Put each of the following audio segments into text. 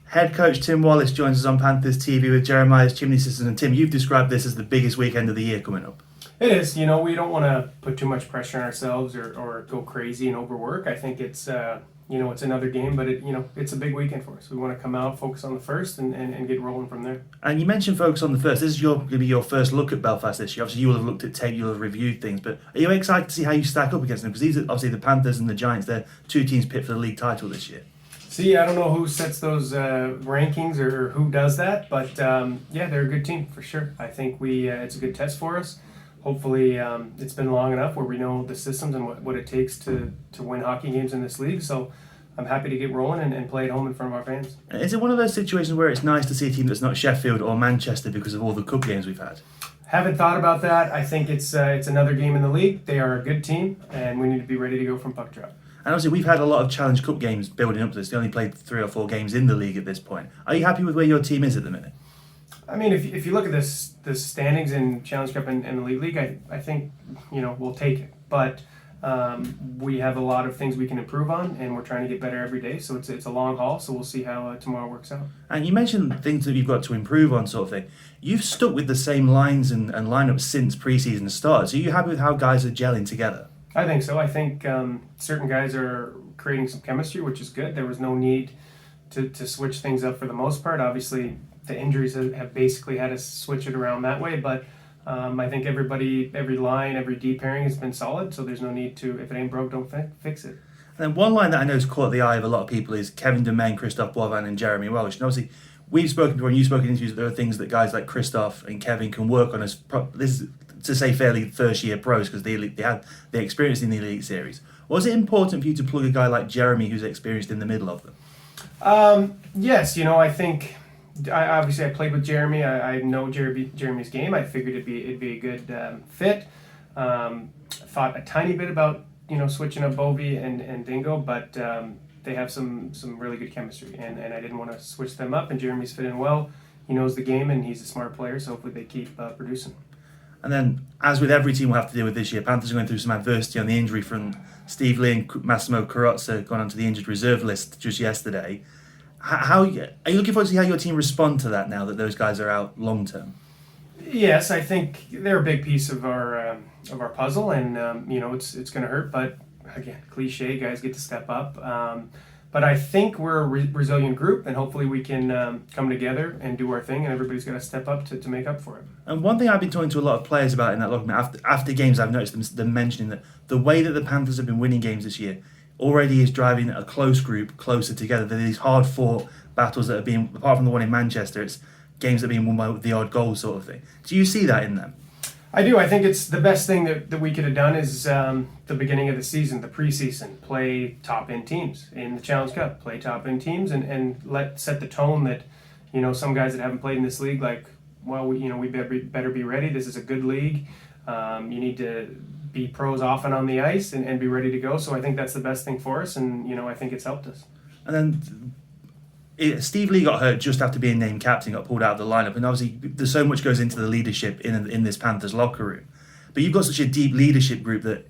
Head coach Tim Wallace joins us on Panthers TV with Jeremias Chimney Systems. And Tim, you've described this as the biggest weekend of the year coming up. It is. We don't want to put too much pressure on ourselves or go crazy and overwork. I think it's it's another game, but it's a big weekend for us. We want to come out, focus on the first, and get rolling from there. And you mentioned focus on the first. This is going to be your first look at Belfast this year. Obviously, you will have looked at tape, you'll have reviewed things, but are you excited to see how you stack up against them? Because these are obviously the Panthers and the Giants. They're two teams picked for the league title this year. See, I don't know who sets those rankings or who does that, but they're a good team for sure. I think it's a good test for us. Hopefully, it's been long enough where we know the systems and what it takes to win hockey games in this league. So I'm happy to get rolling and play at home in front of our fans. Is it one of those situations where it's nice to see a team that's not Sheffield or Manchester because of all the cup games we've had? Haven't thought about that. I think it's another game in the league. They are a good team, and we need to be ready to go from puck drop. And obviously, we've had a lot of Challenge Cup games building up to this. They only played 3 or 4 games in the league at this point. Are you happy with where your team is at the minute? I mean, if you look at the standings in Challenge Cup and the League, I think we'll take it. But we have a lot of things we can improve on, and we're trying to get better every day. So it's a long haul. So we'll see how tomorrow works out. And you mentioned things that you've got to improve on, sort of thing. You've stuck with the same lines and lineups since preseason started. So are you happy with how guys are gelling together? I think so. I think certain guys are creating some chemistry, which is good. There was no need to switch things up for the most part. Obviously, the injuries have basically had us switch it around that way, but I think every line, every D pairing has been solid, so there's no need to, if it ain't broke, don't fix it. And then one line that I know has caught the eye of a lot of people is Kevin Domain, Christophe Boivin and Jeremy Wallace. And obviously, we've spoken before and you've spoken in interviews that there are things that guys like Christophe and Kevin can work on as this is to say fairly first-year pros because they had the experience in the Elite Series. Was it important for you to plug a guy like Jeremy who's experienced in the middle of them? Yes, I think I played with Jeremy. I know Jeremy's game. I figured it'd be a good fit. Thought a tiny bit about switching up Bovie and Dingo, but they have some really good chemistry, and I didn't want to switch them up. And Jeremy's fit in well. He knows the game, and he's a smart player. So hopefully they keep producing. And then, as with every team we'll have to deal with this year, Panthers are going through some adversity on the injury front. Steve Lee and Massimo Carrozza gone onto the injured reserve list just yesterday. Are you looking forward to see how your team respond to that now that those guys are out long term? Yes, I think they're a big piece of our puzzle, and it's going to hurt. But again, cliche, guys get to step up. But I think we're a resilient group, and hopefully we can come together and do our thing, and everybody's got to step up to make up for it. And one thing I've been talking to a lot of players about in that locker room, after games, I've noticed them mentioning that the way that the Panthers have been winning games this year already is driving a close group closer together. There are these hard-fought battles that are being, apart from the one in Manchester, it's games that are being won by the odd goal sort of thing. Do you see that in them? I do. I think it's the best thing that we could have done is the beginning of the season, the preseason, play top-end teams. In the Challenge Cup, play top-end teams and set the tone that, some guys that haven't played in this league, like, well, we better be ready. This is a good league. You need to be pros often on the ice and be ready to go. So I think that's the best thing for us, and, I think it's helped us. And then Steve Lee got hurt just after being named captain, got pulled out of the lineup, and obviously there's so much goes into the leadership in this Panthers locker room. But you've got such a deep leadership group that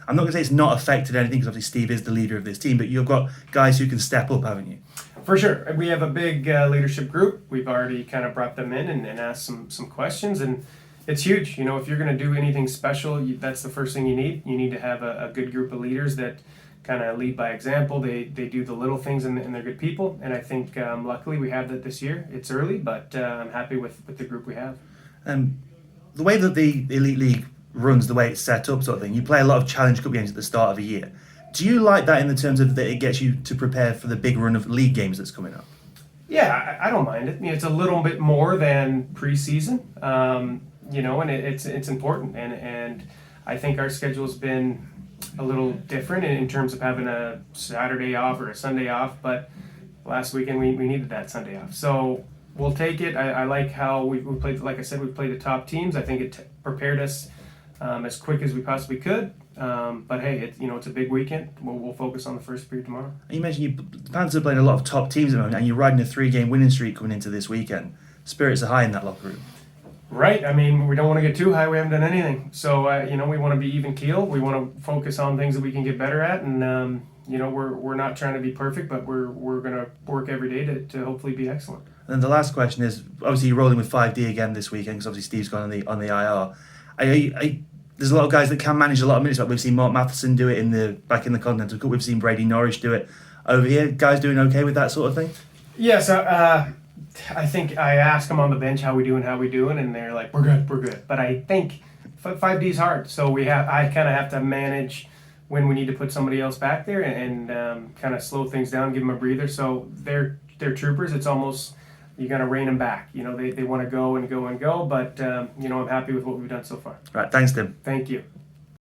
I'm not going to say it's not affected anything because obviously Steve is the leader of this team, but you've got guys who can step up, haven't you? For sure. We have a big leadership group. We've already kind of brought them in and asked some questions, and it's huge. If you're going to do anything special, that's the first thing you need. You need to have a good group of leaders that kind of lead by example. They do the little things, and they're good people. And I think luckily we have that this year. It's early, but I'm happy with the group we have. The way that the Elite League runs, the way it's set up sort of thing, you play a lot of Challenge Cup games at the start of a year. Do you like that in the terms of that it gets you to prepare for the big run of league games that's coming up? Yeah, I don't mind it. It's a little bit more than preseason, and it's important. And I think our schedule's been a little different in terms of having a Saturday off or a Sunday off, but last weekend we needed that Sunday off. So we'll take it. I like how we played, like I said, we played the top teams. I think it prepared us as quick as we possibly could. But hey, it's a big weekend. We'll focus on the first period tomorrow. You mentioned the Panthers are playing a lot of top teams at the moment, and you're riding a 3-game winning streak coming into this weekend. Spirits are high in that locker room. Right. I mean, we don't want to get too high. We haven't done anything. So, we want to be even keel. We want to focus on things that we can get better at. And, we're not trying to be perfect, but we're gonna work every day to hopefully be excellent. And then the last question is, obviously you're rolling with 5D again this weekend because obviously Steve's gone on the IR. There's a lot of guys that can manage a lot of minutes. Like we've seen Mark Matheson do it back in the Continental Cup. We've seen Brady Norris do it over here. Guys doing okay with that sort of thing? Yes, I think I ask them on the bench how we doing, and they're like, we're good. But I think 5D is hard, so I kind of have to manage when we need to put somebody else back there and kind of slow things down, give them a breather. So they're troopers. It's almost you got to rein them back. They want to go and go and go, but I'm happy with what we've done so far. Right, thanks, Tim. Thank you.